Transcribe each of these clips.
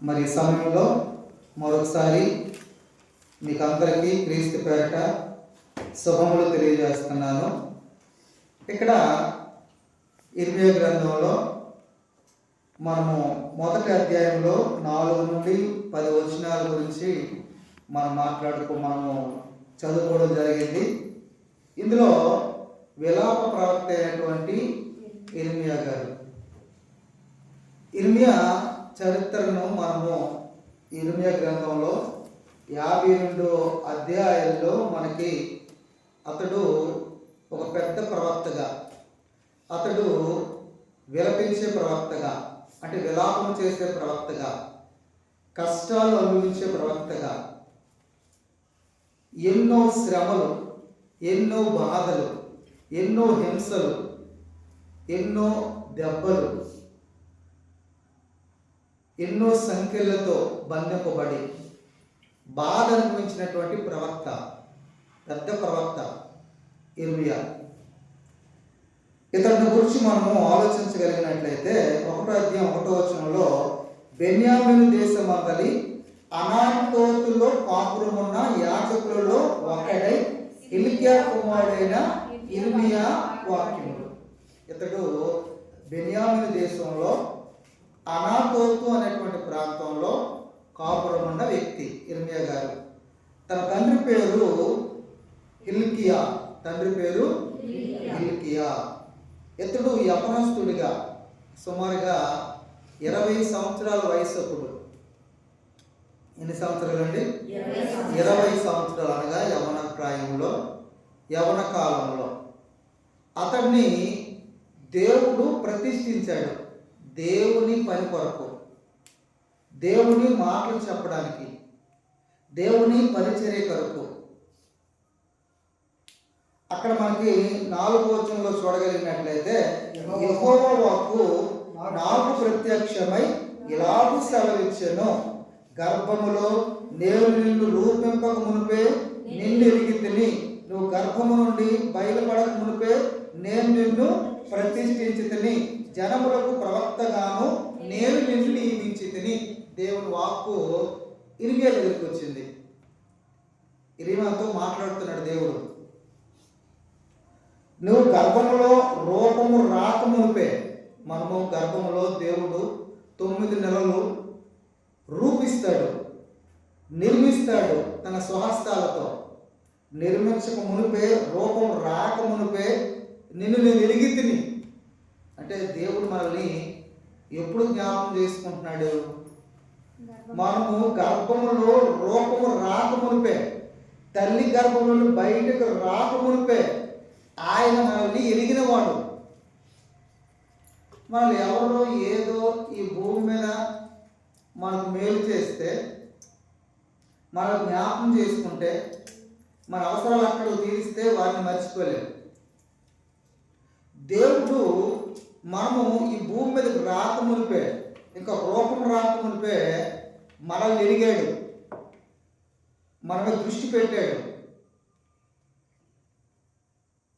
మరి సమయంలో మరొకసారి మీకు అందరికీ క్రీస్తు పేరట శుభములు తెలియజేస్తున్నాను. ఇక్కడ ఇర్మియా గ్రంథంలో మనము మొదటి అధ్యాయంలో 4 నుండి 10 వచనాల గురించి మనము చదువుకోవడం జరిగింది. ఇందులో విలాప ప్రవక్త అయినటువంటి ఇర్మియా గారు, ఇర్మియా చరిత్రను మనము ఇర్మియా గ్రంథంలో 52 అధ్యాయాల్లో మనకి అతడు ఒక పెద్ద ప్రవక్తగా, అతడు విలపించే ప్రవక్తగా, అంటే విలాపం చేసే ప్రవక్తగా, కష్టాలు అనుభవించే ప్రవక్తగా, ఎన్నో శ్రమలు, ఎన్నో బాధలు, ఎన్నో హింసలు, ఎన్నో దెబ్బలు, ఎన్నో సంఖ్యలతో బంధింపబడి బాధ అనుభవించినటువంటి ప్రవక్త, పెద్ద ప్రవక్త ఇర్మియా. ఇతని గురించి మనము ఆలోచించగలిగినట్లయితే 1వ అధ్యాయం 1వ వచనంలో బెన్యామీను దేశమందలి అనాతోతులో కాపురమున్న యాజకులలో ఒకడై హిల్కియా కుమారుడైన ఇర్మియా వాక్యములు. ఇతడు బెన్యామీను దేశంలో అనాతోతు అనేటువంటి ప్రాంతంలో కాపురం ఉన్న వ్యక్తి ఇర్మియా గారు. తన తండ్రి పేరు హిల్కియా, హిల్కియా. ఇతడు యవనస్తుడిగా సుమారుగా 20 సంవత్సరాల వయస్సుకుడు. ఎన్ని సంవత్సరాలండి? 20 సంవత్సరాలు, అనగా యవన ప్రాయంలో, యవన కాలంలో అతన్ని దేవుడు ప్రతిష్ఠించాడు. దేవుని పని కొరకు, దేవుని మాటలు చెప్పడానికి, దేవుని పరిచర్య కొరకు. అక్కడ మనకి 4వ వచనంలో చూడగలిగినట్లయితే, యెహోవా వాక్కు నాకు ప్రత్యక్షమై ఇలాగు సెలవిచ్చెను, గర్భములో నేను నిన్ను రూపింపక మునిపే నిన్ను ఎరిగితిని, నువ్వు గర్భము నుండి బయలుపడక మునిపే నేను నిన్ను ప్రతిష్ఠించితిని, జనములకు ప్రవక్తగాను నేను నిన్ను నియమించితిని. దేవుని వాక్కు ఇర్మియా దగ్గరికి వచ్చింది. ఇర్మియాతో మాట్లాడుతున్నాడు దేవుడు. నువ్వు గర్భములో రూపము రాకమునిపే, మనము గర్భములో దేవుడు 9 నెలలు రూపిస్తాడు, నిర్మిస్తాడు తన స్వహస్తాలతో. నిర్మించక మునిపే, రూపం రాక మునిపే నిన్ను నేను ఎరిగితిని. అంటే దేవుడు మనల్ని ఎప్పుడు జ్ఞాపకం చేసుకుంటున్నాడు? మనము గర్భములో రూపము రాక మునిపే, తల్లి గర్భములను బయటకు రాక మునిపే ఆయన మనల్ని ఎరిగినవాడు. మనల్ని ఎవరో ఏదో ఈ భూమి మీద మనకు మేలు చేస్తే, మనం జ్ఞాపకం చేసుకుంటే, మన అవసరాలు అక్కడ తీరిస్తే వారిని మర్చిపోలేము. దేవుడు మనము ఈ భూమి మీదకి రాకమునిపే, ఇంకా రూపం రాకమునిపే మనల్ని ఎరిగాడు, మన మీద దృష్టి పెట్టాడు.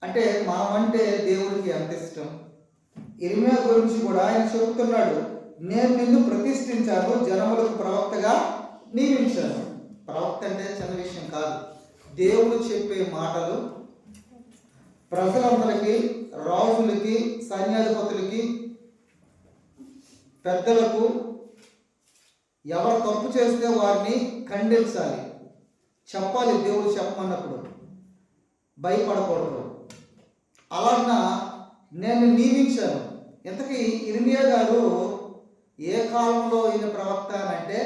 అంటే మనమంటే దేవుడికి ఎంత ఇష్టం. ఇర్మియా గురించి కూడా ఆయన చెబుతున్నాడు, నేను నిన్ను ప్రతిష్ఠించాను, జనములకు ప్రవక్తగా నియమించాను. ప్రవక్త అంటే చిన్న విషయం కాదు. దేవుడు చెప్పే మాటలు ప్రజలందరికీ, రాజులకి, సైన్యాధిపతులకి, పెద్దలకు ఎవరు తప్పు చేస్తే వారిని ఖండించాలి, చెప్పాలి. దేవుడు చెప్పమన్నప్పుడు భయపడకూడదు. అలాగా నేను నియమించాను. ఇంతకీ ఇర్మియా గారు ఏ కాలంలో ఈయన ప్రవక్త అంటే,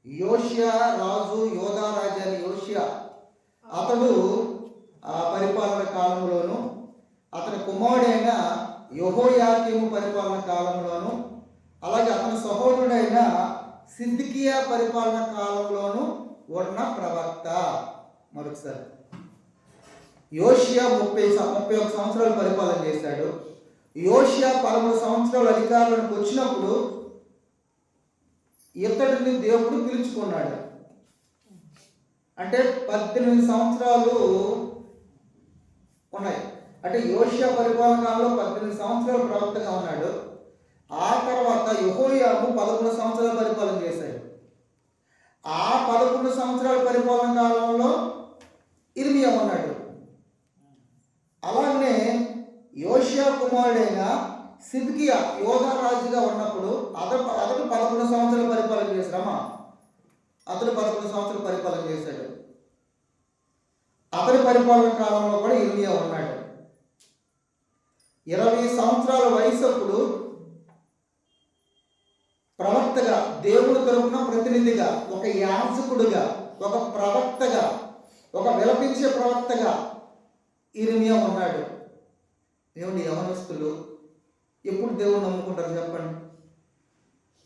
యోషియా రాజు, యోధా రాజాని యోషియా, అతడు ఆ పరిపాలన కాలంలోను, అతని కుమారుడైన యెహోయాకీము పరిపాలన కాలంలోను, అలాగే అతని సహోదరుడైన సిద్కియా పరిపాలన కాలంలోను ఉన్న ప్రవక్త. మరొకసారి, యోషియా 31 సంవత్సరాలు పరిపాలన చేశాడు. యోషియా 13 సంవత్సరాలు అధికారంలోకి వచ్చినప్పుడు ఇతడిని దేవుడు పిలుచుకున్నాడు. అంటే 18 సంవత్సరాలు ఉన్నాయి. అంటే యోషియా పరిపాలన కాలంలో 18 సంవత్సరాలు ప్రవక్తగా ఉన్నాడు. ఆ తర్వాత యెహోయాము 11 సంవత్సరాల అతడు 11 సంవత్సరాలు పరిపాలన చేశాడు. అతని పరిపాలన కాలంలో కూడా ఇర్మియా ఉన్నాడు. 20 సంవత్సరాల వయసప్పుడు ప్రవక్తగా, దేవుడి తరపున ప్రతినిధిగా, ఒక యాజకుడుగా, ఒక ప్రవక్తగా, ఒక విలపించే ప్రవక్తగా ఇర్మియా ఉన్నాడు. ఏమండి, యవనస్తులు ఎప్పుడు దేవుని నమ్ముకుంటారు చెప్పండి?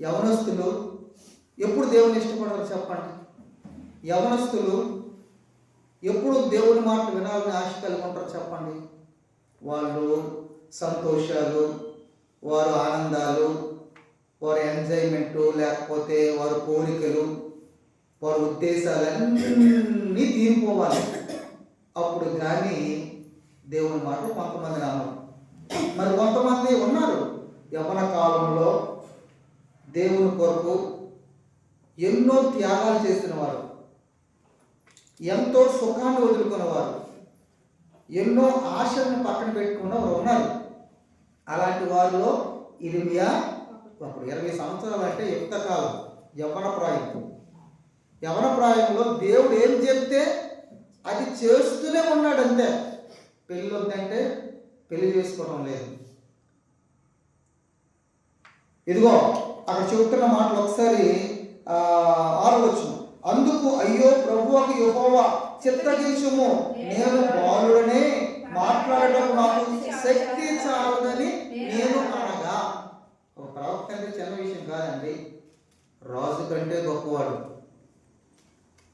యవనస్తులు ఎప్పుడు దేవుని ఇష్టపడతారు చెప్పండి? యవనస్తులు ఎప్పుడు దేవుని మాట వినాలని ఆశ కలిగి ఉంటారు చెప్పండి? వాళ్ళు సంతోషాలు, వారు ఆనందాలు, వారి ఎంజాయ్మెంటు, లేకపోతే వారి కోరికలు, వారి ఉద్దేశాలన్నీ తీరిపోవాలి. అప్పుడు కానీ దేవుని మాట కొంతమంది నమ్మరు. మరి కొంతమంది ఉన్నారు యవ్వన కాలంలో దేవుని కొరకు ఎన్నో త్యాగాలు చేసిన వారు, ఎంతో సుఖాన్ని వదులుకున్నవారు, ఎన్నో ఆశలను పక్కన పెట్టుకున్న వారు ఉన్నారు. అలాంటి వారిలో ఇర్మియా అప్పుడు 20 సంవత్సరాలు అంటే యుక్త కాలం, యవ్వన ప్రాయం. యవ్వన ప్రాయంలో దేవుడు ఏం చెప్తే అది చేస్తూనే ఉన్నాడు అంతే. పెళ్ళి వద్దంటే పెళ్లి చేసుకోవడం లేదు. ఇదిగో అక్కడ చెబుతున్న మాటలు ఒకసారి 6వ వచనం. అందుకు అయ్యో ప్రభువుకు యెహోవా చిత్తగించుము, నేను బాలుడనే మాట్లాడటం నాకు శక్తి చాలదని నేను అనగా. ఒక ప్రవక్త అంటే చిన్న విషయం కాదండి. రాజు కంటే గొప్పవాడు,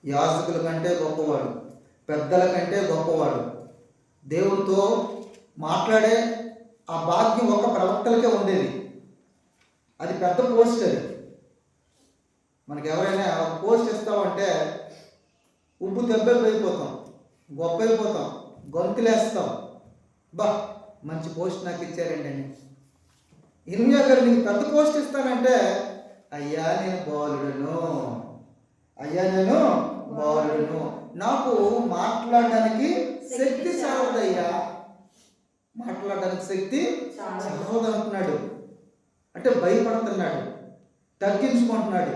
యాజకుల కంటే గొప్పవాడు, పెద్దల కంటే గొప్పవాడు. దేవునితో మాట్లాడే ఆ భాగ్యం ఒక ప్రవక్తలకే ఉండేది. అది పెద్ద పోస్ట్. అది మనకి ఎవరైనా పోస్ట్ ఇస్తామంటే ఉప్పు దెబ్బైపోతాం, గొప్ప అయిపోతాం, గొంతులేస్తాం. బా మంచి పోస్ట్ నాకు ఇచ్చారండి అని. ఇర్మియా గారు నీకు పెద్ద పోస్ట్ ఇస్తానంటే, అయ్యా నేను బాలుడును, అయ్యా నేను బాలుడును, నాకు మాట్లాడడానికి శక్తి చాలదయ్యా, మాట్లాడడానికి శక్తి చాలదు అంటున్నాడు. అంటే భయపడుతున్నాడు, తగ్గించుకుంటున్నాడు.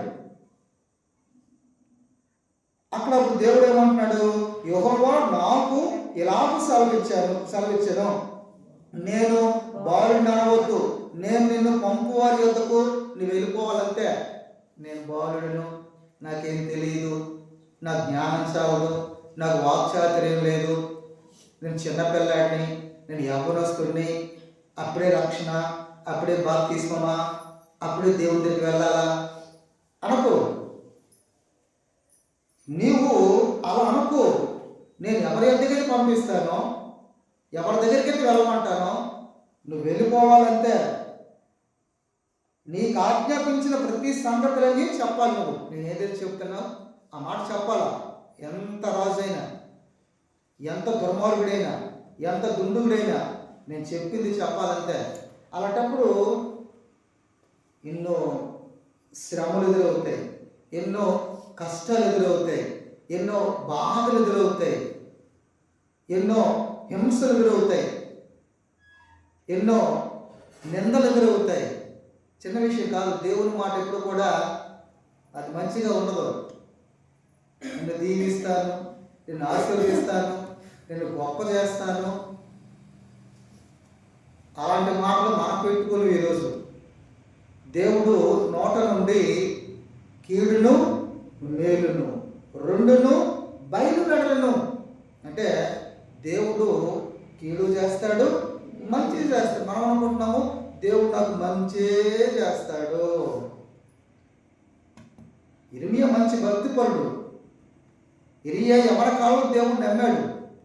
అక్కడ దేవుడు ఏమంటున్నాడు? యెహోవా నాకు ఇలాగ సెలవిచ్చాను, నేను బాలుడిని అనవద్దు, నేను నిన్ను పంపువారి యొద్దకు నువ్వు వెళ్ళిపోవాలంటే. నేను బాలుడును, నాకేం తెలియదు, నా జ్ఞానం చావదు, నాకు వాక్చాతుర్యం లేదు, నేను చిన్నపిల్లాడిని, నేను యవ్వనస్తుడిని, అప్పుడే రక్షణ, అప్పుడే బాప్తిస్మమా, అప్పుడే దేవుని దగ్గరికి వెళ్ళాలా అనుకో. నీవు అలా అనుకో. నేను ఎవరి దగ్గరికి పంపిస్తానో, ఎవరి దగ్గరికి వెళ్ళమంటానో నువ్వు వెళ్ళిపోవాలంటే. నీకు ఆజ్ఞాపించిన ప్రతి సంగతులన్నీ చెప్పాలి. నువ్వు నేను ఏదైతే చెప్తున్నావు ఆ మాట చెప్పాలా. ఎంత రాజైనా, ఎంత దుర్మార్గుడైనా, ఎంత దుండుగుడైనా నేను చెప్పింది చెప్పాలంతే. అలాంటప్పుడు ఎన్నో శ్రమలు ఎదురవుతాయి, ఎన్నో కష్టాలు ఎదురవుతాయి, ఎన్నో బాధలు ఎదురవుతాయి, ఎన్నో హింసలు ఎదురవుతాయి, ఎన్నో నిందలు ఎదురవుతాయి. చిన్న విషయం కాదు. దేవుని మాట ఎప్పుడు కూడా అది మంచిగా ఉండదు. నిన్ను దీవిస్తాను, నిన్ను ఆశీర్వదిస్తాను, నిన్ను గొప్ప చేస్తాను, అలాంటి మాటలు మనం పెట్టుకుని ఈరోజు దేవుడు నోట నుండి కీడును మేలును రెండును బయలువెడలను. అంటే దేవుడు కీడు చేస్తాడు, మంచి చేస్తాడు. మనం అనుకుంటున్నాము దేవుడు నాకు మంచి చేస్తాడు. ఇర్మియా మంచి భక్తిపరుడు. ఇర్మియా ఎవరి కాలంలో దేవుడు నమ్మాడు.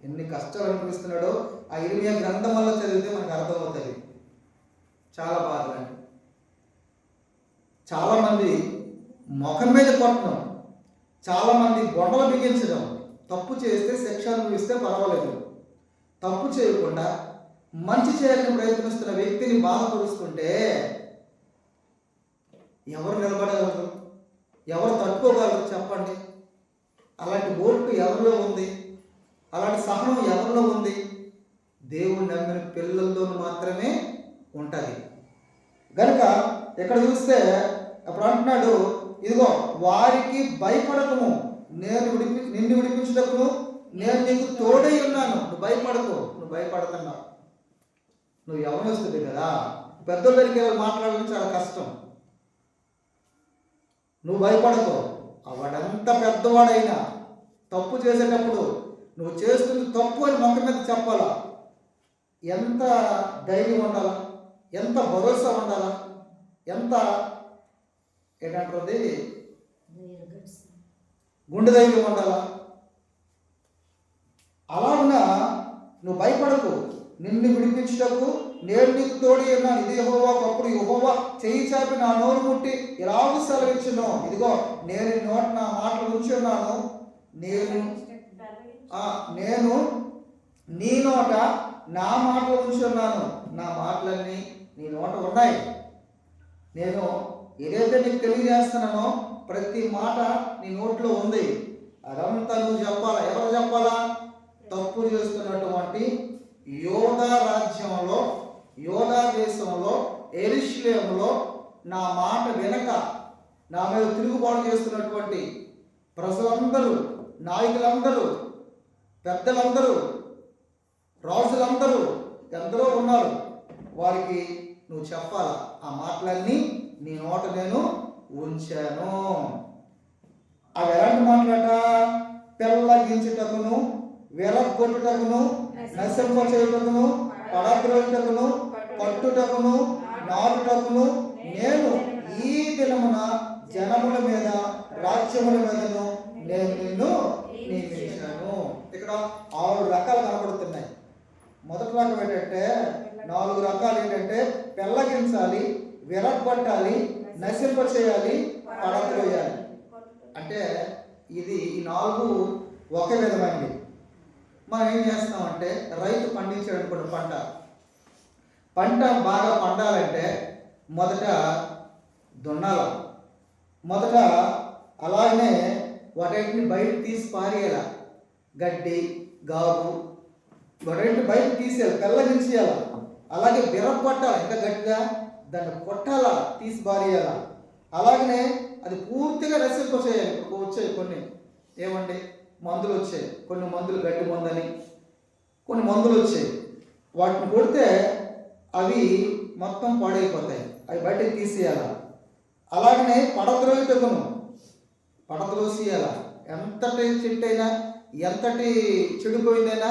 ఎన్ని కష్టాలు అనిపిస్తున్నాడో ఆ ఇర్మియా గ్రంథం వల్ల చదివితే మనకు అర్థమవుతుంది. చాలా బాధలండి. చాలామంది ముఖం మీద కొట్టడం, చాలామంది గొడవలు బిగించడం, తప్పు చేస్తే శిక్ష అనుభవిస్తే పర్వాలేదు, తప్పు చేయకుండా మంచి చేయాలని ప్రయత్నిస్తున్న వ్యక్తిని బాధపరుస్తుంటే ఎవరు నిలబడగలరు? ఎవరు తట్టుకోగలరు చెప్పండి? అలాంటి ఓర్పు ఎవరిలో ఉంది? అలాంటి సహనం ఎవరిలో ఉంది? దేవుడు నమ్మిన పిల్లల్లో మాత్రమే ఉంటుంది. కనుక ఇక్కడ చూస్తే అప్పుడు అంటున్నాడు, ఇదిగో వారికి భయపడకము, నిన్ను విడిపించుటకును నేను నీకు తోడై ఉన్నాను. నువ్వు భయపడకు. నువ్వు భయపడుతున్నావు, నువ్వు యవనస్తుడి కదా, పెద్దోళ్ళ దగ్గరికి మాట్లాడడం చాలా కష్టం. నువ్వు భయపడకు. వాడెంత పెద్దవాడైనా తప్పు చేసేటప్పుడు నువ్వు చేస్తుంది తప్పు అని మొక్క మీద చెప్పాలా. ఎంత ధైర్యం ఉండాలా, ఎంత భరోసా ఉండాలా, ఎంత ఏంటంటుంది గుండె ధైర్యం ఉండాలా. అలా ఉన్నా నువ్వు భయపడకు, నిన్ను విడిపించుటకు నేను నీకు తోడి ఉన్నాను. ఇది యెహోవాకు. అప్పుడు యెహోవా చెయ్యి చాపి నా నోరు ముట్టి ఇలాగూ సెలవిచ్చును, ఇదిగో నేను నోట నా మాటలు ఉంచి ఉన్నాను. నేను నీ నోట నా మాటలు ఉంచి ఉన్నాను. నా మాటలన్నీ నీ నోట ఉన్నాయి. నేను ఏదైతే నీకు తెలియజేస్తున్నానో ప్రతి మాట నీ నోట్లో ఉంది. అదంతా నువ్వు చెప్పాలా. ఎవరు చెప్పాలా? తప్పు చేస్తున్నటువంటి యోధా రాజ్యంలో, యోధా దేశంలో, యెరూషలేములో నా మాట వినక నా మీద తిరుగుబాటు చేస్తున్నటువంటి ప్రజలందరూ, నాయకులందరూ, పెద్దలందరూ, రాజులందరూ ఎందరో ఉన్నారు. వారికి నువ్వు చెప్పాలా. ఆ మాటలన్నీ నీ నోట నేను ఉంచాను. అవి ఎలాంటి మాట్లాడ? పెళ్ళగించుటకును, వెరగొట్టుటకును, నశింపచేయుటకును, పడద్రోయుటకును, పట్టుటకును, నాటుటకును నేను ఈ దినమున జనముల మీద, రాజ్యముల మీదను నేను నిన్ను నియమించాను. ఇక్కడ 6 రకాలు కనబడుతున్నాయి. మొదటి రకం ఏంటంటే, 4 రకాలు ఏంటంటే పెళ్ళగించాలి, విరగొట్టాలి, నశింపచేయాలి, పడద్రోయాలి. అంటే ఇది ఈ 4 ఒకే విధమైనవి. మనం ఏం చేస్తామంటే, రైతు పండించాడు అనుకోండి పంట బాగా పండాలంటే మొదట దున్నాల, మొదట అలాగనే వాటిని బయటకు తీసి పారేయాల. గడ్డి, గాబు వాటిని బయటకు తీసేయాలి, పెళ్ళగించేయాల. అలాగే విరగొట్టాలి, ఇంకా గట్టిగా దాన్ని కొట్టాలా, తీసి పారేయాల. అలాగనే అది పూర్తిగా నశింపచేయాలి. ఇప్పుడు వచ్చాయి కొన్ని ఏమండి మందులు వచ్చాయి, కొన్ని మందులు గడ్డి మందని, కొన్ని మందులు వచ్చాయి. వాటిని కొడితే అవి మొత్తం పాడైపోతాయి, అవి బయటకు తీసేయాల. అలాగనే పడద్రోసేయాల. ఎంతటి చెట్టు అయినా, ఎంతటి చెడిపోయిందైనా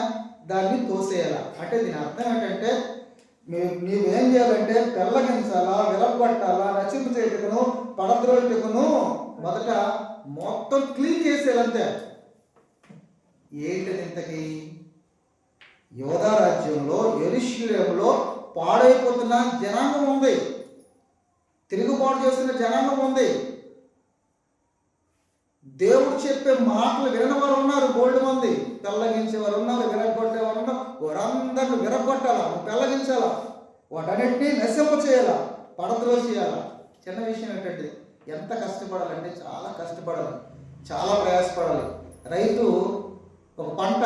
దాన్ని తోసేయాల. అంటే దీని అర్థం ఏంటంటే, నీవేం చేయాలంటే పెళ్ళగించాలా, విరగొట్టాలా, నశింపు చేయుటకును, పడద్రోయుటకును మొదట మొత్తం క్లీన్ చేసేయాలంతే. ఏంటది ఇంతకీ? యోధా రాజ్యంలో, యెరూషలేములో పాడైపోతున్న జనాంగం ఉంది, తిరుగుబాటు చేస్తున్న జనాంగం ఉంది. దేవుడు చెప్పే మాటలు వినవారు ఉన్నారు, బోల్డ్ మంది. పెళ్ళగించేవారు ఉన్నారు, విరగొట్టేవారు ఉన్నారు. వారందరిని విరగొట్టాలా, పెళ్ళగించాలా, వాటన్నిటినీ నశింప చేయాలా, పడద్రోసేయాలా. చిన్న విషయం ఏంటంటే, ఎంత కష్టపడాలంటే చాలా కష్టపడాలి, చాలా ప్రయాసపడాలి. రైతు ఒక పంట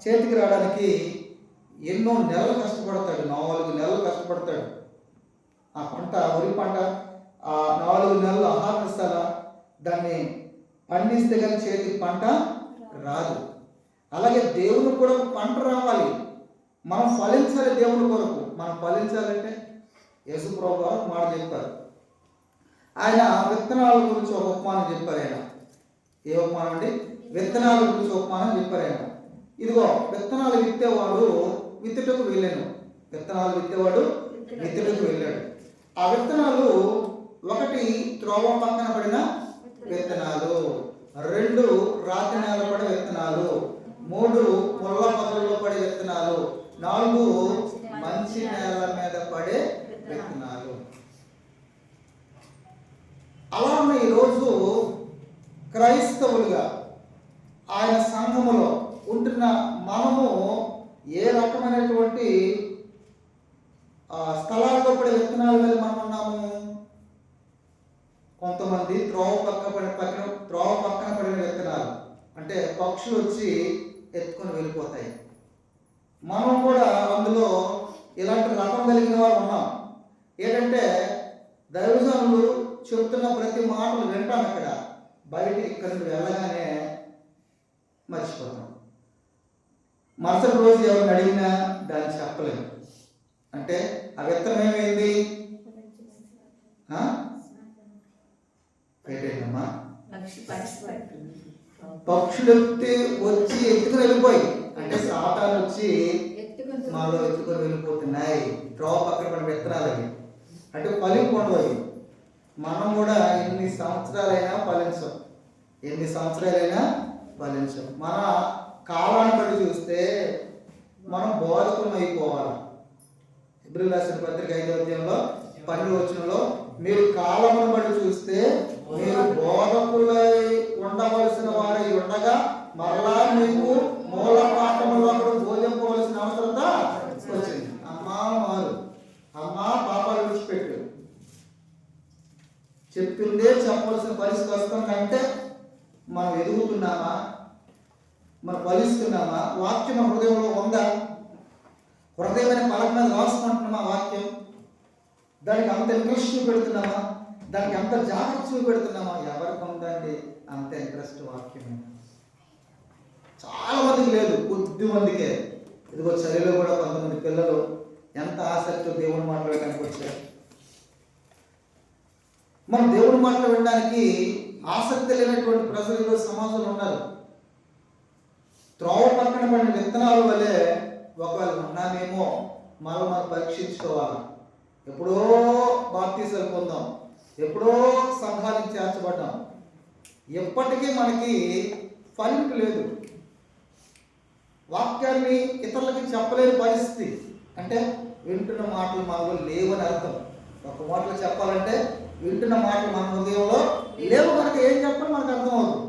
చేతికి రావడానికి ఎన్నో నెలలు కష్టపడతాడు, 4 నెలలు కష్టపడతాడు. ఆ పంట, వరి పంట, ఆ 4 నెలలు ఆహారస్తారా, దాన్ని పండిస్తే కానీ చేతికి పంట రాదు. అలాగే దేవుని కూడా పంట రావాలి, మనం ఫలించాలి. దేవుని కొరకు మనం ఫలించాలంటే యేసు ప్రభువు గారు మాట చెప్పారు. ఆయన విత్తనాల గురించి ఒక ఉపమానం చెప్పారు. ఆయన ఏ ఉపమానం అండి? విత్తనాల గురించి ఉపమానం చెప్పారు. ఆయన ఇదిగో విత్తనాలు విత్తేవాడు విత్తుటకు వెళ్ళాను. విత్తనాలు విత్తేవాడు విత్తుటకు వెళ్ళాడు. ఆ విత్తనాలు 1 త్రోవ పక్కన పడిన విత్తనాలు, 2 రాతి నేల పడే విత్తనాలు, 3 ముళ్ళ పొదల్లో పడే విత్తనాలు, 4 మంచి నేల మీద పడే విత్తనాలు. అలా ఉన్న ఈరోజు క్రైస్తవులుగా ఆయన సంఘములో ఉంటున్న మనము ఏ రకమైనటువంటి స్థలాల్లో పడే విత్తనాల మీద మనం ఉన్నాము? కొంతమంది త్రోవ పక్కన పడిన విత్తనాలు, అంటే పక్షులు వచ్చి ఎత్తుకొని వెళ్ళిపోతాయి. మనం కూడా అందులో ఇలాంటి రకం కలిగిన వారు ఉన్నాం. ఏంటంటే దైవజనులు చెబుతున్న ప్రతి మాటలు వింటాం. ఇక్కడ బయటికి ఇక్కడ నుండి వెళ్ళగానే మర్చిపోతాం. మరుసటి రోజు ఎవరిని అడిగినా దాన్ని చెప్పలేము. అంటే ఆ విత్తనం ఏమైంది? ఏంటమ్మా, పక్షులు వచ్చి ఎత్తుకుని వెళ్ళిపోయి, అంటే సాతాను వచ్చి మాలో ఎత్తుకొని వెళ్ళిపోతున్నాయి. త్రోవ పక్కన పడిన విత్తనాలు అవి, అంటే ఫలింపండు అవి. మనం కూడా ఎన్ని సంవత్సరాలైనా ఫలించం, మన కాలాన్ని బట్టి చూస్తే మనం బోధకులం అయిపోవాలి. హెబ్రీయులకు రాసిన పత్రిక 5వ అధ్యాయంలో 12వ వచనంలో, మీరు కాలమును బట్టి చూస్తే మీరు బోధకులై ఉండవలసిన వారై ఉండగా మరలా మీకు మూల పాఠములో బోధింపవలసిన అవసరత వచ్చింది. అమ్మా పాపాలు విడిచిపెట్టు, చెప్పిందే చెప్పవలసిన పరిస్థితి వస్తుందంటే మనం ఎదుగుతున్నామా, మనం ఫలిస్తున్నామా? వాక్యం మన హృదయంలో ఉందా? హృదయమైన పలక మీద రాసుకుంటున్నామా వాక్యం? దానికి అంత ఇంట్రెస్ట్ పెడుతున్నామా? దానికి అంత జాగ్రత్త పెడుతున్నామా? ఎవరికి ఉందండి అంత ఇంట్రెస్ట్ వాక్యం? చాలా మందికి లేదు, కొద్ది మందికే. ఇదిగో చలిలో కూడా కొంతమంది పిల్లలు ఎంత ఆసక్తితో దేవుని మాటలు వినడానికి వచ్చారు. మనం దేవుని మాటలు వినడానికి ఆసక్తి లేనటువంటి ప్రజలు ఈరోజు సమాజంలో ఉన్నారు. త్రోవ పక్కన పడిన విత్తనాల వల్లే ఒకవేళ ఉన్నామేమో మనం పరీక్షించుకోవాలి. ఎప్పుడో బాప్తీసాలు పొందాం, ఎప్పుడో సంఘానికి చేర్చబడ్డాం, ఎప్పటికీ మనకి ఫలింపు లేదు. వాక్యాన్ని ఇతరులకి చెప్పలేని పరిస్థితి, అంటే వింటున్న మాటలు మనలో లేవని అర్థం. ఒక మాటలు చెప్పాలంటే వింటున్న మాటలు మన హృదయంలో లేవు, మనకి ఏం చెప్పాలి మనకు అర్థం అవుతుంది.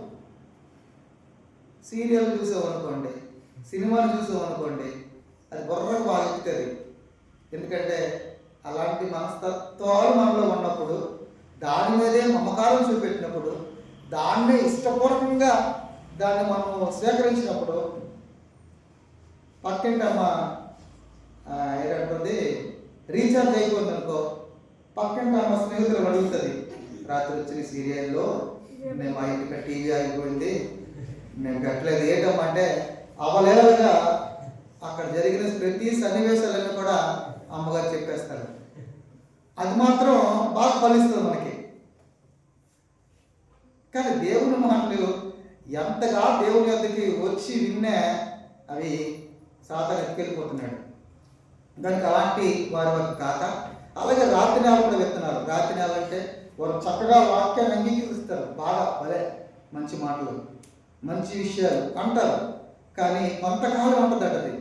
సీరియల్ చూసామనుకోండి, సినిమాలు చూసామనుకోండి, అది బుర్రకు బాగా ఎక్కుతుంది. ఎందుకంటే అలాంటి మనస్తత్వాలు మనలో ఉన్నప్పుడు, దాని మీదే మమకారం చూపెట్టినప్పుడు, దాన్నే ఇష్టపూర్వకంగా దాన్ని మనం స్వీకరించినప్పుడు, పక్కింటమ్మ ఏంటంటుంది రీఛార్జ్ అయిపోయింది అనుకో, పక్కింటమ్మ స్నేహితులు అడుగుతుంది, రాత్రి వచ్చిన సీరియల్లో మేము మా ఇంటికి టీవీ ఆగిపోయింది, మేము కట్టలేదు. ఏంటమ్మంటే అవలేలుగా అక్కడ జరిగిన ప్రతి సన్నివేశాలన్నీ కూడా అమ్మగారు చెప్పేస్తారు. అది మాత్రం బాగా ఫలిస్తుంది మనకి. కానీ దేవుని మాటలు ఎంతగా దేవుని వద్దకి వచ్చి విన్నే అవి సాతాను ఎత్తుకెళ్ళిపోతున్నాడు. దానికి అలాంటి వారి వరకు కాక, అలాగే రాత్రి నేల కూడా విత్తనాలు. రాత్రి నేల అంటే వారు చక్కగా వాక్యాన్ని అంగీకరిస్తారు, బాగా భలే మంచి మాటలు, మంచి విషయాలు అంటారు. కానీ కొంతకాలం ఉంటుంది అది,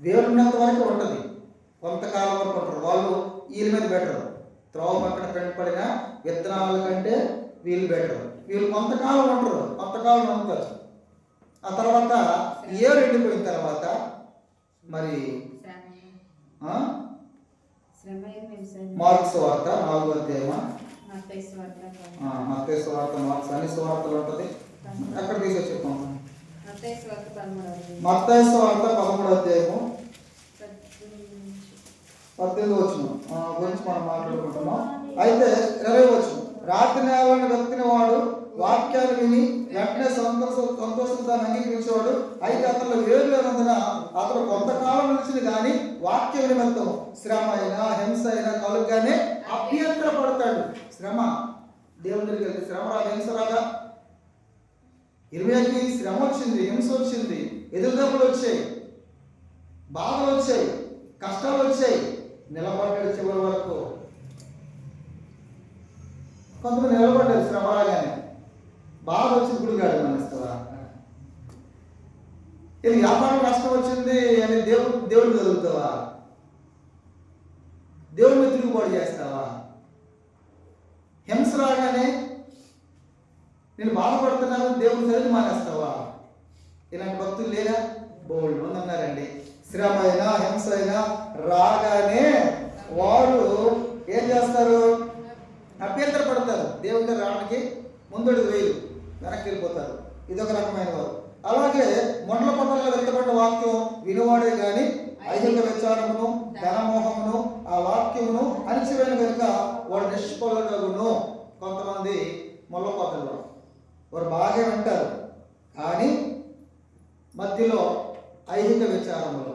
వేరున్నంత వరకు ఉంటుంది, కొంతకాలం వరకు ఉంటారు. వాళ్ళు వీళ్ళ మీద బెటరు, త్రోవ పక్కన పెంపడిన విత్తనాల కంటే వీళ్ళు బెటరు. వీళ్ళు కొంతకాలం ఉంటారు, కొంతకాలం ఉంటారు. ఆ తర్వాత ఏరు ఎండిపోయిన తర్వాత మరి మార్క్స్ వార్త 4వ అధ్యాయమా, మత్తయి సువార్త, మార్క్స్ అన్ని సువార్తలు ఉంటుంది. ఎక్కడ తీసుకొచ్చి చెప్పాము? మత్తయి సువార్త 13వ అధ్యాయము 18వ వచనం గురించి మనం మాట్లాడుకుంటున్నాం. అయితే 20వ వచనం, రాత్రి నేలను వెతికిన వాడు వాక్యాలు విని వెంటనే సంతోషంతో అంగీకరించేవాడు. అయితే అతను వేరు లేనందున అతను కొంతకాలం నిలిచింది కానీ వాక్య నిమిత్తం శ్రమ అయినా హింస అయినా కలుగ్గానే అభ్యంతర పడతాడు. శ్రమ, దేవుని దగ్గరికి వెళ్తే శ్రమ రాదు, హింస రాదా? ఇర్మియాకి శ్రమ వచ్చింది, హింస వచ్చింది, ఎదురుదెబ్బలు వచ్చాయి, బాధలు వచ్చాయి, కష్టాలు వచ్చాయి. నిలబడ్డాడు చివరి వరకు. కొంతమంది నిలబడ్డారు శ్రమ రాగానే, బాధ వచ్చి గుడిగాడు మనస్తావా? ఇది వ్యాపారం కష్టం వచ్చింది అని దేవుడు చదువుతావా? దేవుడి మీద తిరుగుబాటు చేస్తావా? హింస రాగానే నేను బాధపడుతున్నాను దేవుడు చదివి మానేస్తావా? ఇలాంటి భక్తులు లేరా? బోల్డ్ మంది ఉన్నారండి. శ్రమ అయినా హింస అయినా రాగానే వారు ఏం చేస్తారు? అభ్యంతర పడతారు. దేవుడి దగ్గర రావడానికి ముందడుగు వేయరు, వెనక్కి వెళ్ళిపోతారు. ఇదొక రకమైన వారు. అలాగే మొండల పట్టణంలో వెళ్తబడిన వాక్యం వినివాడే కానీ ఐహిక విచారమును ధనమోహమును ఆ వాక్యమును అణిచివేయను కనుక వాడు నిష్ఫలుడగును. కొంతమంది ముళ్ళ పొదల్లో వారు బాగా వింటారు, కానీ మధ్యలో ఐహిక విచారములు,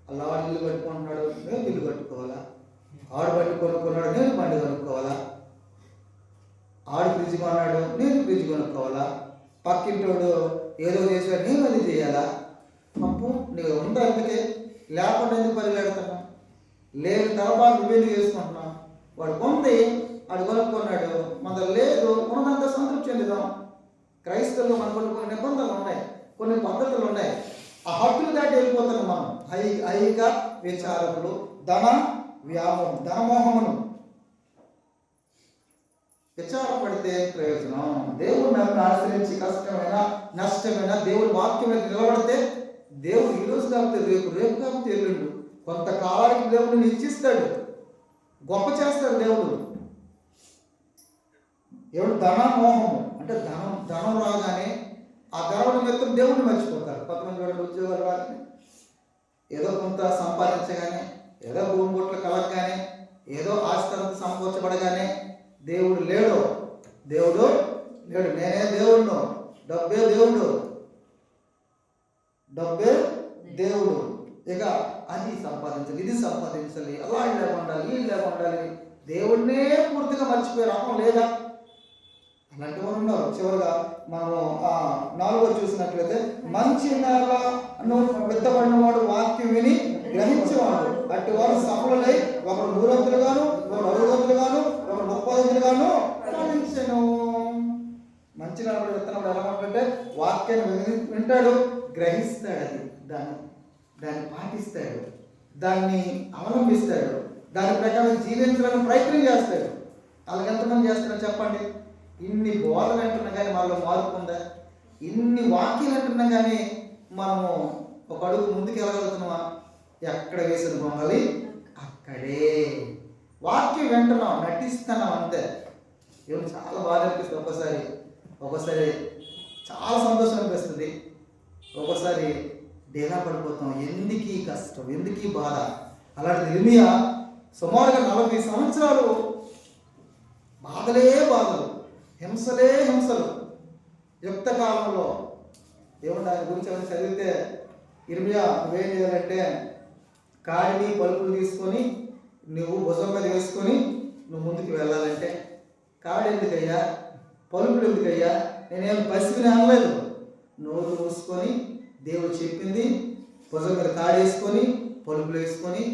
అలా వాడు ఇల్లు కట్టుకుంటున్నాడు, నేను ఇల్లు కట్టుకోవాలా, ఆడు బండి కొనుక్కున్నాడు, నేను బండి కొనుక్కోవాలా, ఆడు ఫ్రిడ్జ్ కొన్నాడు, నేను ఫ్రిడ్జ్ కొనుక్కోవాలా, పక్కింటోడు ఏదో చేసాడు, నేను అది చేయాలా. అప్పు నీకు ఉందా అందుకే, లేకుండా ఎందుకు పరిగెడుతున్నావు, లేదు తలపాటు నువ్వెందుకు చేసుకుంటున్నావు, వాడు కొంది వాడు కొనుక్కున్నాడు, మన లేదు, ఉన్నదంతా సంతృప్తి చెందుదాం. క్రైస్తవులు మనకు కొన్ని నిబంధనలు ఉన్నాయి, కొన్ని పద్ధతులు ఉన్నాయి, ఆ హక్కులు దాటి వెళ్ళిపోతున్నాం మనం. ఐహిక విచారకులు, ధన వ్యామోహం, ధనమోహమును విచారపడితే ప్రయోజనం. దేవుడు నన్ను ఆశ్రయించి కష్టమైన నష్టమైన దేవుడు వాక్యం మీద నిలబడితే దేవుడు ఈరోజు కాకపోతే రేపు, రేపు కాకపోతే ఎల్లుండు, కొంతకాలానికి దేవుడు నిశ్చిస్తాడు, గొప్ప చేస్తాడు దేవుడు. ఎవడు ధనమోహము అంటే ధనం రాగానే ఆ ధనం నిమిత్తం దేవుడిని మర్చిపోతారు. కొంతమంది చూడండి, ఉద్యోగాలు రాగానే, ఏదో కొంత సంపాదించగానే, ఏదో భూమి గుట్లు కలగగానే, ఏదో ఆస్తి అంతా సమకూర్చబడగానే దేవుడు లేడు, దేవుడు లేడు, నేనే దేవుడు, డబ్బే దేవుడు, డబ్బే దేవుడు, ఇక అది సంపాదించాలి, ఇది సంపాదించాలి, అలా లేకుండాలి, ఈ లేకుండాలి, దేవుడినే పూర్తిగా మర్చిపోయే రకం లేదా? అలాంటి వారు ఉన్నారు. చివరిగా మనము ఆ 4వ చూసినట్లయితే, మంచి నేలను విత్తబడిన వాడు వాక్యం విని గ్రహించేవాడు, అట్టి వారు సఫలులై ఒకరు 100 గాను, ఒకరు 60 గాను, ఒకరు 30 గాను ఫలించెను. మంచి నేల విత్తనం ఎలా ఉంటుంటే వాక్యాన్ని వింటాడు, గ్రహిస్తాడు, దాన్ని పాటిస్తాడు, దాన్ని అవలంబిస్తాడు, దాని ప్రకారం జీవించడానికి ప్రయత్నం చేస్తాడు. అలాగే ఎంతమంది చేస్తారో చెప్పండి? ఇన్ని బోధలు అంటున్నా కానీ మనలో మార్పు ఉందా? ఇన్ని వాక్యాలు అంటున్నా కానీ మనము ఒక అడుగు ముందుకు వెళ్ళగలుగుతున్నామా? ఎక్కడ వేసిన బొమ్మలి అక్కడే. వాక్యం వింటున్నాం, నటిస్తున్నాం అంతే. ఏమో చాలా బాధ అనిపిస్తుంది, ఒక్కోసారి చాలా సంతోషం అనిపిస్తుంది, ఒక్కోసారి డేలా పడిపోతాం, ఎందుకు ఈ కష్టం, ఎందుకు ఈ బాధ. అలాంటి ఇర్మియా సుమారుగా 40 సంవత్సరాలు బాధలే బాధలు, హింసలే హింసలు. యుక్త కాలంలో దేవుడు దాని గురించి ఏమైనా చదివితే, ఇర్మియా నువ్వేం చేయాలంటే కాడిని పలుపులు తీసుకొని నువ్వు భుజం మీద వేసుకొని నువ్వు ముందుకు వెళ్ళాలంటే, కాడి ఎందుకయ్యా, పలుపులు ఎందుకయ్యా, నేనేం పసిపిని అనలేదు, నోరు మూసుకొని దేవుడు చెప్పింది భుజం మీద కాడేసుకొని పలుపులు వేసుకొని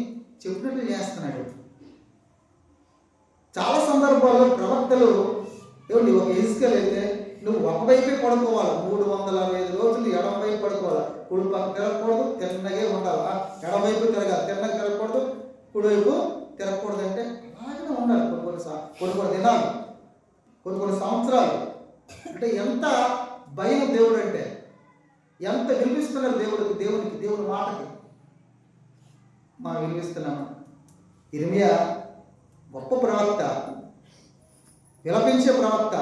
చెప్పినట్లు చేస్తున్నాడు. చాలా సందర్భాల్లో ప్రవక్తలు ఏమండి, ఒక ఇసుకలు అయితే నువ్వు ఒకవైపే పడుకోవాలి, 365 రోజులు ఎడమవైపు పడుకోవాలి, కుడి పక్క తిరగకూడదు, తిన్నగే ఉండాలి, ఎడమవైపు తిరగాలి, తిన్నగా తిరగకూడదు, కుడివైపు తిరగకూడదు అంటే అలాగే ఉండాలి. కొన్ని దినాలు, కొన్ని సంవత్సరాలు. అంటే ఎంత భయం దేవుడు అంటే, ఎంత వినిపిస్తున్నారు దేవుని మాటకి మనం వినిపిస్తున్నాము. ఇర్మియా గొప్ప ప్రవక్త, విలపించే ప్రవక్త,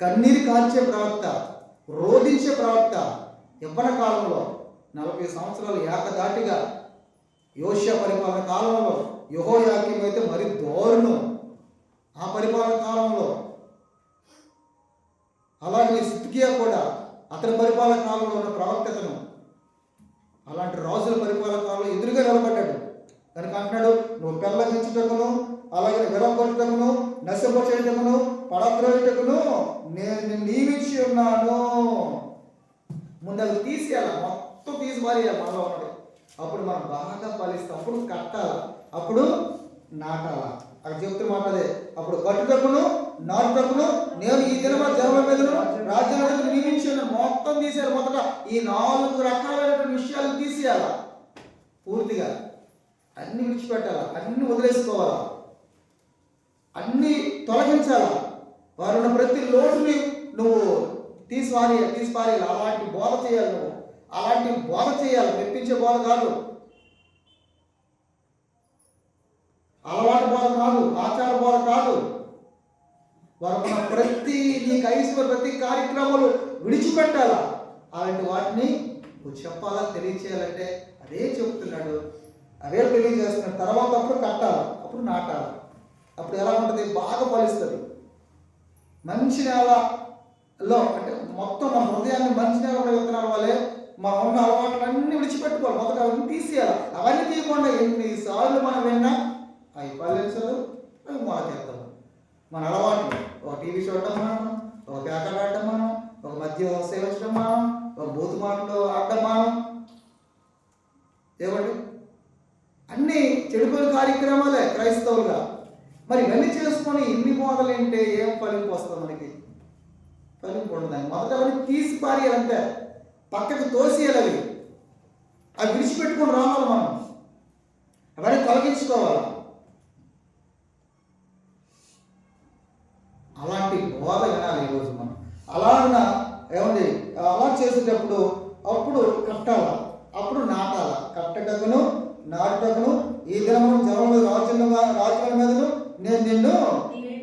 కన్నీరు కార్చే ప్రవక్త, రోధించే ప్రవక్త. యవ్వన కాలంలో 40 సంవత్సరాలు ఏకదాటిగా యోషియా పరిపాలన కాలంలో, యెహోయాకీం అయితే మరి దారుణం ఆ పరిపాలన కాలంలో. అలాగే సిద్కియా కూడా అతని పరిపాలన కాలంలో ఉన్న ప్రవక్తను అలాంటి రాజుల పరిపాలన కాలంలో ఎదురుగా నిలబడ్డాడు. కనుక అంటున్నాడు, నువ్వు పెళ్ళగించుటకును, అలాగే విరగొట్టుటకును, నశింపచేయుటకును, పడద్రోయుటకును నేను నియమించి ఉన్నాను. ముందు అది తీసేయాలి, మొత్తం తీసి మారేయాలి మనలో ఉన్నది. అప్పుడు మనం బాగా ఫలిస్తాం. అప్పుడు కట్టాల, అప్పుడు నాటాల. అక్కడ చెప్తూ మాట్లాడే, అప్పుడు కట్టుటకును నాటుటకును నేను ఈ దినమ జన్మ మీదను రాజ్యాల మీద నియమించి ఉన్నాను. మొత్తం తీసేయాలి. మొదట ఈ 4 రకాలైనటువంటి విషయాలు తీసేయాల, పూర్తిగా అన్ని విడిచిపెట్టాలా, అన్ని వదిలేసుకోవాలా, అన్ని తొలగించాలా. వారున్న ప్రతి లోటుని నువ్వు తీసిపారేయాలి. అలాంటి బోధ చేయాలి, నువ్వు అలాంటి బోధ చేయాలి. మెప్పించే బోధ కాదు, అలవాటు బోధ కాదు, ఆచార బోధ కాదు. వారున్న ప్రతి నీకు ఐశ్వర్య ప్రతి కార్యక్రమాలు విడిచిపెట్టాలా. అలాంటి వాటిని నువ్వు చెప్పాలా, తెలియచేయాలంటే అదే చెప్తున్నాడు, అవే తెలియజేస్తున్నాడు. తర్వాత అప్పుడు కట్టాలి, అప్పుడు నాటాలి. అప్పుడు ఎలా ఉంటుంది? బాగా ఫలిస్తుంది. మంచి నేలలో అంటే మొత్తం మన హృదయాన్ని మంచి నేల విత్తనాల వల్లే మనం ఉన్న అలవాట్లన్నీ విడిచిపెట్టుకోవాలి. మొదట అవన్నీ తీసేయాలి. అవన్నీ తీయకుండా ఎన్నిసార్లు మనం విన్నా అవి ఫలించదు, అవి మొలకెత్తవు. మన అలవాట్లు ఒక టీవీ చూడటం మనం, ఒక పేపర్ ఆడటం మనం, ఒక మద్యం సేవించడం మనం, ఒక బూతు మాటలు ఆడటం మనం, ఏమండి అన్నీ చెడిపోయిన కార్యక్రమాలే క్రైస్తవులుగా. మరి ఇవన్నీ చేసుకొని ఇన్ని బోధలు ఏంటే ఏం ఫలింపు వస్తుంది మనకి? ఫలింపు ఉండదని మొదట అవన్నీ తీసి పారేయాలంటే పక్కకు తోసేయాలి. అవి విడిచిపెట్టుకొని రావాలి. మనం అవన్నీ తొలగించుకోవాలి. అలాంటి బోధ వినాలి ఈరోజు మనం. అలాగ ఏమండి అలా చేసేటప్పుడు అప్పుడు కట్టాల, అప్పుడు నాటాల. కట్టటకును నాటుటకును ఈ దినమును జనములు రాజుల మీదను నేను నిన్ను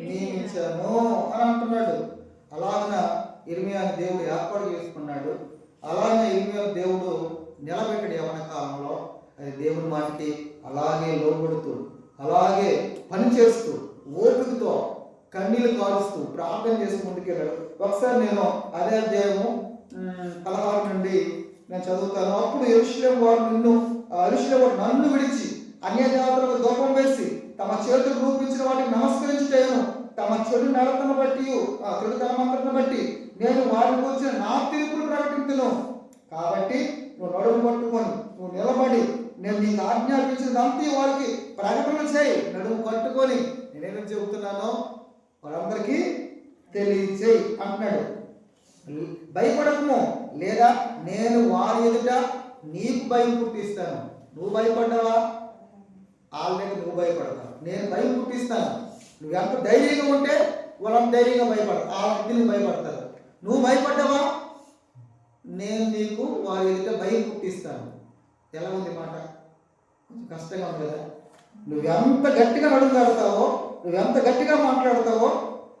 నియమించాను అని అంటున్నాడు. అలాగన ఇర్మియాని దేవుడు ఏర్పాటు చేసుకున్నాడు. అలాగే ఇర్మియా దేవుడు నిలబెట్టాడు యవన కాలంలో. అది దేవుని మాటకి అలాగే లోబడుతూ, అలాగే పని చేస్తూ, ఓపికతో కన్నీళ్ళు కారుస్తూ ప్రార్థన చేసి ముందుకెళ్ళాడు. ఒకసారి నేను అదే అధ్యాయము 16 నుండి నేను చదువుతాను. అప్పుడు యెరూషలేము వారు నన్ను విడిచి అన్యజాతులకు దూపం వేసి తమ చేతులు రూపించిన వాటికి నమస్కరించుటేను తమ చెడు నడతను బట్టి చెడు తలమంతను బట్టి నేను వారిని కూర్చొని నా తీర్పులు ప్రకటించును. కాబట్టి నువ్వు నడుము పట్టుకొని నువ్వు నిలబడి నేను నీకు ఆజ్ఞాపించినంతే వారికి ప్రకటన చేయి. నడుము కట్టుకొని నేనేమేమి చెబుతున్నానో వారందరికీ తెలియచేయి అంటున్నాడు. భయపడకము, లేదా నేను వారి ఎదుట నీకు భయం పుట్టిస్తాను. నువ్వు భయపడ్డావా? ఆల్రెడీ నువ్వు భయపడతావు. నేను భయం పుట్టిస్తాను. నువ్వు ఎంత ధైర్యంగా ఉంటే వాళ్ళంత ధైర్యంగా వాళ్ళకి భయపడతారు. నువ్వు భయపడ్డావా? నేను నీకు వారి ఎదుట భయం పుట్టిస్తాను. ఎలా ఉంది మాట? కొంచెం కష్టంగా ఉంది కదా. నువ్వెంత గట్టిగా నడుగుతావో, నువ్వెంత గట్టిగా మాట్లాడతావో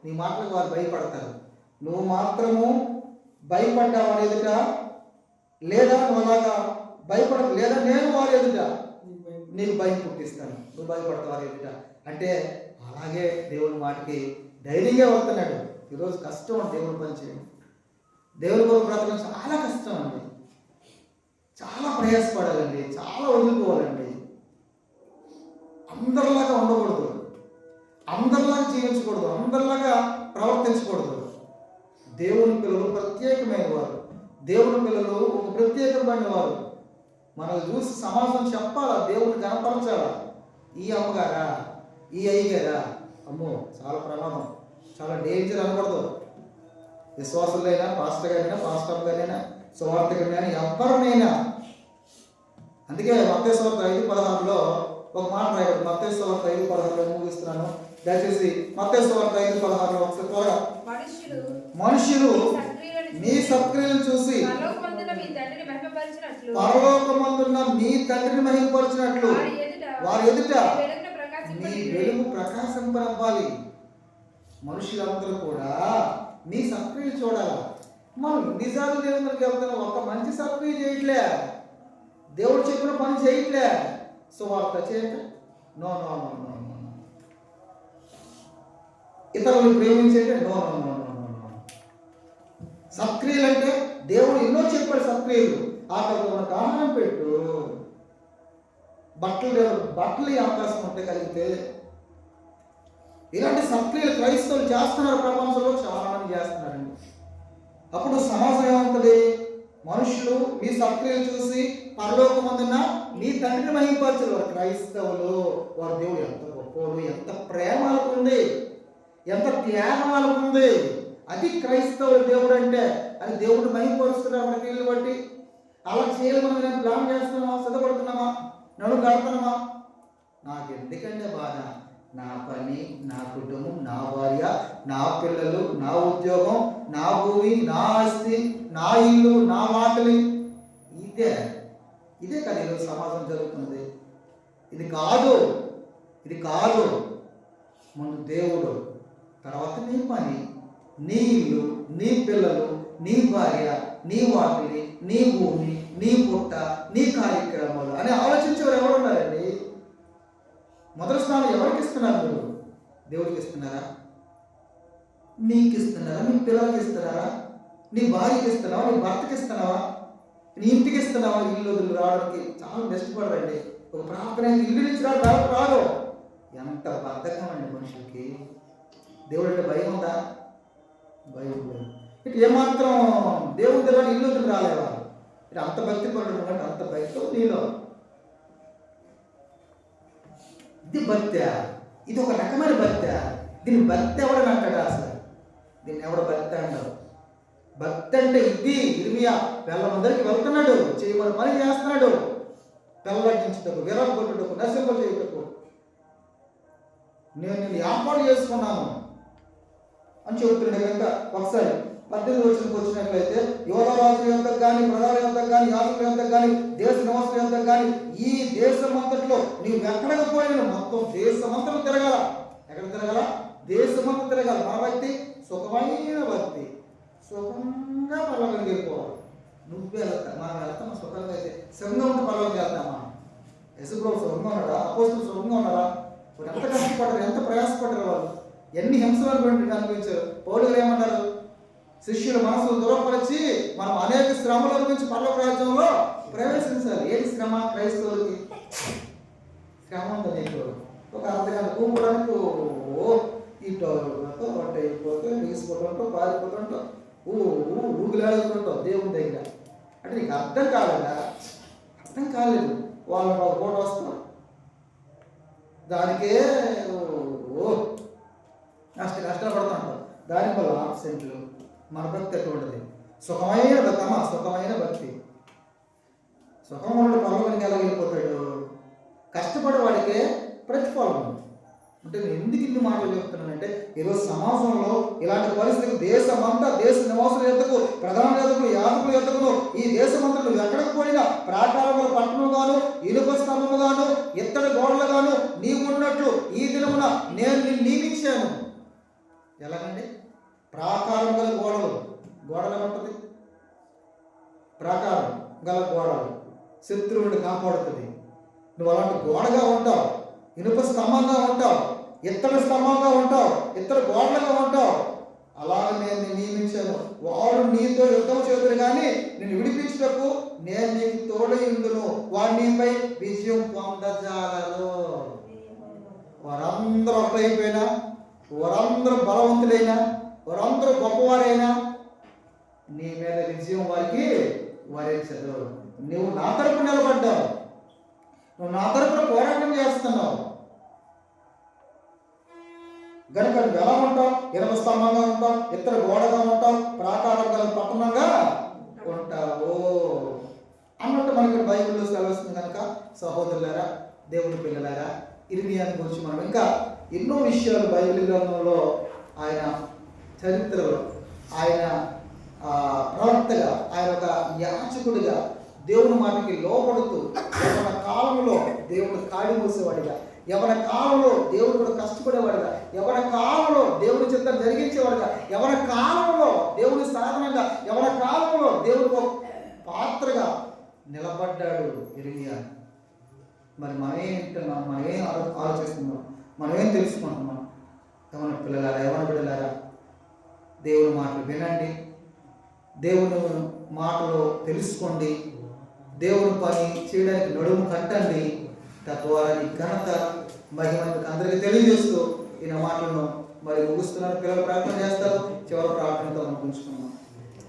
నీ మాటలకు వారు భయపడతారు. నువ్వు మాత్రము భయపడ్డా వారి ఎదుట, లేదా నువ్వు అలాగా భయపడదు, లేదా నేను వారి ఎదుట నీకు భయం పుట్టిస్తాను. నువ్వు భయపడతావు వారి ఎదుట అంటే అలాగే దేవుని మాటకి ధైర్యంగా వస్తున్నాడు. ఈరోజు కష్టం అండి దేవుని పని చేయడం. దేవుని కొరకు బ్రతకడం చాలా కష్టం అండి. చాలా ప్రయాసపడాలండి, చాలా వదులుకోవాలండి. అందరిలాగా ఉండకూడదు, అందరిలాగా జీవించకూడదు, అందరిలాగా ప్రవర్తించకూడదు. దేవుని పిల్లలు ప్రత్యేకమైన వారు, దేవుని పిల్లలు ఒక ప్రత్యేకమైన వారు. మనల్ని చూసి సమాజం చెప్పాలా, దేవుని కనపరచాలా. ఈ అమ్మగారా, ఈ అయ్యగారా, అమ్మో చాలా ప్రమాదం, చాలా డేంజర్ అనకూడదు. విశ్వాసులైనా, పాస్టర్ గారైనా, పాస్టర్ గారైనా, సువార్తికులైనా, ఎవరినైనా. అందుకే మత్తయి సువార్త 5:16లో ఒక మాట రాయబడింది. మత్తయి సువార్త 5:16లో ముగిస్తున్నాను. దయచేసి మత్తయి సువార్త 5:16లో ఒకసారి త్వరగా. మనుషులు మీ సత్క్రియలను చూసి పరలోకమందున్న మీ తండ్రిని మహిమపరచినట్లు వారి ఎదుట మీ వెలుగు ప్రకాశింపనివ్వాలి. మనుషులందరూ కూడా మీ సత్క్రియలు చూడాలి. మనం ఎన్నిసార్లు దేవుని దగ్గరికి వెళ్తున్నాం, ఒక మంచి సత్క్రియ చేయట్లే, దేవుడు చెప్పిన పని చేయట్లే, సువార్త చేయట, no no no no no, ఇతరులను ప్రేమించేటే no no no no no no. సత్క్రియలు అంటే దేవుడు ఎన్నో చెప్పాడు సత్క్రియలు. ఆకలితో మనకు ఆహారం పెట్టు, బట్టలు అవకాశం ఉంటే కలిగితే. ఇలాంటి సత్క్రియలు క్రైస్తవులు చేస్తున్నారు, ప్రపంచంలో చాలా మంది చేస్తున్నారండి. అప్పుడు సమాజం ఏముంటుంది? మనుషులు మీ సత్క్రియలు చూసి పరలోకమందున్న మీ తండ్రిని మహిమపరచరు. వారు క్రైస్తవులు, వారి దేవుడు ఎంత గొప్పవాడు, ఎంత ప్రేమ వాళ్ళకు ఉంది, ఎంత త్యాగం వాళ్ళకు ఉంది. అది క్రైస్తవుల దేవుడు అంటే. అని దేవుడిని మహిమపరుస్తున్నారు మన కీళ్ళు బట్టి. అలా చేయాలి. మనం నేను ప్లాన్ చేస్తున్నామా, సిద్ధపడుతున్నామా, నన్ను కడుతున్నామా? నాకెందుకంటే బాధ, నా పని, నా కుటుంబం, నా భార్య, నా పిల్లలు, నా ఉద్యోగం, నా భూమి, నా ఆస్తి, నా ఇల్లు, నా వాకిలి, ఇదే కదా ఈరోజు సమాజం జరుగుతుంది. ఇది కాదు. ముందు దేవుడు, తర్వాత నీ పని, నీ ఇల్లు, నీ పిల్లలు, నీ భార్య, నీ వాకిలి, నీ భూమి, నీ పుట్ట, నీ కార్యక్రమాలు అని ఆలోచించేవారు ఎవరు ఉన్నారండి? మొదటి స్థానం ఎవరికి ఇస్తున్నారు? మీరు దేవుడికి ఇస్తున్నారా? నీకు ఇస్తున్నారా? నీ పిల్లలకి ఇస్తున్నారా? నీ భార్యకి ఇస్తున్నావా? నీ భర్తకి ఇస్తున్నావా? నీ ఇంటికి ఇస్తున్నావా? ఇల్లు వదిలి రావడానికి చాలా ఇష్టపడరండి. ఒక ప్రార్థన ఇల్లు నుంచి రాదు. ఎంత బద్ధకం అండి మనుషులకి. దేవుడు అంటే భయం ఉందా? భయం లేదు. ఇటు ఏమాత్రం దేవుడి దగ్గర ఇల్లు వదిలి రాలేవా? ఇటు అంత భక్తి పడడం అంటే అంత భక్తి నీలో. ఇది భక్త్యా? ఇది ఒక రకమైన భక్త్యా? దీన్ని భక్తి ఎవడని అంటాడు అసలు? దీన్ని ఎవడ భక్తి అంటారు? భక్తి అంటే ఇది. ఇర్మియా పిల్లలందరికీ వెళ్తున్నాడు, చేయమని పని చేస్తున్నాడు. పిల్లడించుటకు, విరగొట్టుటకు, నశింపజేయుటకు నేను నిన్ను ఏర్పాటు చేసుకున్నాను అని చెబుతున్నాడు. కనుక ఒకసారి 18వ వచనంకి వచ్చినట్లయితే, యోధరాజుల యొద్దకు కానీ, ప్రధాన యొద్దకు కానీ, యాజకుల యొద్దకు కానీ, దేశ నివాసుల యొద్దకు కానీ, ఈ దేశం అంతట్లో నీవు ఎక్కడికి పోయిన మొత్తం దేశమంతలో తిరగాల. ఎక్కడ తిరగాల? దేశమంతా తిరగాల. మన భక్తి సుఖమైన భక్తి. సుఖంగా పర్లోకానికి వెళ్ళిపోవాలి. నువ్వే వెళ్తా, మనం వెళ్తాం సుఖంగా. అయితే సుఖంగా ఉంటే పర్లోకి వెళ్తామా? యేసుప్రభు సుఖంగా ఉన్నాడా? అపోస్తులు సుఖంగా ఉన్నారా? ఎంత కష్టపడ్డారు, ఎంత ప్రయాసపడ్డారు వాళ్ళు, ఎన్ని హింసలు అనిపించారు. పౌలులు ఏమన్నారు? శిష్యుల మనసులు దూరపరిచి మనం అనేక శ్రమల గురించి పరలోక రాజ్యంలో ప్రవేశించాలి. ఏంటి శ్రమ? క్రైస్తవులకి శ్రమ ఉంది. నీకు ఒక అర్ధగంట కూకోవడానికి ఇటు వంట అయిపోతే వేసిపోతుంటావు, పారిపోతుంటావు, ఊగులాడుతుంటావు దేవుని దగ్గర. అంటే నీకు అర్థం కాలేదా? అర్థం కాలేదు. వాళ్ళ ఫోటో వస్తున్నాం, దానికే కష్టపడుతుంటాం. దానివల్ల ఆబ్సెంట్లు. మన భక్తి ఎటువంటిది? సుఖమైన భక్తమా? సుఖమైన భక్తి. సుఖం ఉన్న పర్లోకానికి ఎలా వెళ్ళిపోతాడు? కష్టపడేవాడికే ప్రతిఫలం. అంటే నేను ఎందుకు ఇన్ని మాటలు చెప్తున్నానంటే, ఈరోజు సమాజంలో ఇలాంటి పరిస్థితులు దేశమంతా, దేశ నివాసుల యొద్దకు, ప్రధాన యొద్దకు, యాజకుల యొద్దకు, ఈ దేశమంతా నువ్వు ఎక్కడికి పోయినా ప్రాకారముల పట్టణం గాను, ఇనుప స్తంభము గాను, ఇత్తడి గోడలు గాను నీవు ఉన్నట్లు ఈ దినమున నేను నిన్ను నియమించాను. ఎలాగండి? ప్రాకారం గల గోడలు. గోడలు ఏమంటుంది? ప్రాకారం గల గోడలు శత్రువుని కాపాడుతుంది. నువ్వు అలాంటి గోడగా ఉంటావు, ఇనుప స్తంభంగా ఉంటావు, ఇత్తడి స్తంభంగా ఉంటావు, ఇత్తడి గోడలుగా ఉంటావు. అలాగే నేను నిన్ను నియమించాను. వాడు నీతో యుద్ధం చేతులు కానీ నిన్ను విడిపించుటకు నేను నీకు తోడయుండును. వాడు నీపై విజయం పొందజాలరు. వారందరూ ఒకటైపోయినా, వారందరూ బలవంతులైనా, వారందరూ గొప్పవారైనా నీ మీద విజయం వారికి వరించదు. నువ్వు నా తరపున నిలబడ్డావు, నువ్వు నా తరపున పోరాటం చేస్తున్నావు గనుక నువ్వు ఎలా ఉంటావు? ఇనుప స్తంభంగా ఉంటావు, ఇత్తడి గోడగా ఉంటావు, ప్రాకారం గల పట్టణంగా ఉంటావు అన్నట్టు మనకి బైబిల్లో సెలవుస్తుంది. కనుక సహోదరులారా, దేవుని పిల్లలారా, ఇర్మియాని గురించి మనం ఇంకా ఎన్నో విషయాలు బైబిల్ గ్రంథంలో ఆయన చరిత్రలో, ఆయన ప్రవక్తగా, ఆయన ఒక యాచకుడిగా దేవుని మాటకి లోపడుతూ, యవన కాలంలో దేవుడు కాడి మూసేవాడిగా, యవన కాలంలో దేవుడు కూడా కష్టపడేవాడుగా, యవన కాలంలో దేవుని చిత్తం జరిగించేవాడుగా, యవన కాలంలో దేవుని సాధనంగా, యవన కాలంలో దేవుడు పాత్రగా నిలబడ్డాడు ఇర్మియా. మరి మనమేం వింటున్నాం? మనమేం ఆలోచిస్తున్నాం? మనమేం తెలుసుకుంటున్నాం? యవన పిల్లలారా, యవన బిడ్డలారా, దేవుని మాటలు వినండి, దేవుని మాటలు తెలుసుకోండి, దేవుని పని చేయడానికి నడుము కట్టండి. తద్వారా నీ ఘనత, మహిమ అందరికీ తెలియజేస్తూ ఈ నా మాటలను మరి ముగిస్తున్నాను. పిల్లలు ప్రార్థన చేస్తారు. చివరి ప్రార్థనతో మనం ఉంచుకున్నాం.